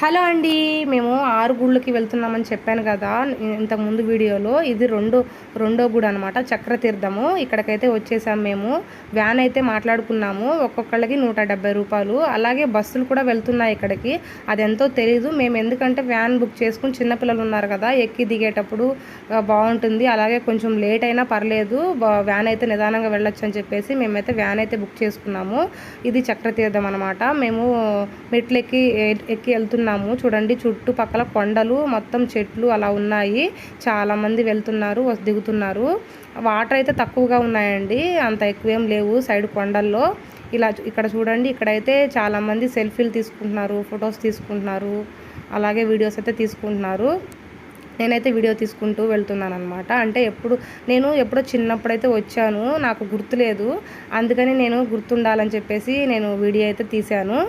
Hello అండి. మేము 6 గుళ్ళకి వెళ్తున్నామని చెప్పాను కదా ఇంతకుముందు వీడియోలో. ఇది రెండో గుడి అనమాట, చక్రతీర్థము. ఇక్కడికైతే వచ్చేసాం మేము. వ్యాన్ అయితే మాట్లాడుకున్నాము, ఒక్కొక్కళ్ళకి 170 రూపాయలు. అలాగే బస్సులు కూడా వెళ్తున్నాయి ఇక్కడికి, అదెంతో తెలీదు. మేము ఎందుకంటే వ్యాన్ బుక్ చేసుకుని, చిన్నపిల్లలు ఉన్నారు కదా, ఎక్కి దిగేటప్పుడు బాగుంటుంది, అలాగే కొంచెం లేట్ అయినా పర్లేదు, వ్యాన్ అయితే నిదానంగా వెళ్ళొచ్చు అని చెప్పేసి మేమైతే వ్యాన్ అయితే బుక్ చేసుకున్నాము. ఇది చక్రతీర్థం అనమాట. మేము మెట్లు ఎక్కి వెళ్తున్నాము. చూడండి, చుట్టుపక్కల కొండలు, మొత్తం చెట్లు అలా ఉన్నాయి. చాలామంది వెళ్తున్నారు, దిగుతున్నారు. వాటర్ అయితే తక్కువగా ఉన్నాయండి, అంత ఎక్కువేం లేవు సైడ్ కొండల్లో. ఇక్కడ చూడండి, ఇక్కడైతే చాలామంది సెల్ఫీలు తీసుకుంటున్నారు, ఫొటోస్ తీసుకుంటున్నారు, అలాగే వీడియోస్ అయితే తీసుకుంటున్నారు. నేనైతే వీడియో తీసుకుంటూ వెళ్తున్నాను అనమాట. అంటే నేను ఎప్పుడో చిన్నప్పుడైతే వచ్చాను, నాకు గుర్తులేదు, అందుకని నేను గుర్తుండాలని చెప్పేసి నేను వీడియో అయితే తీశాను.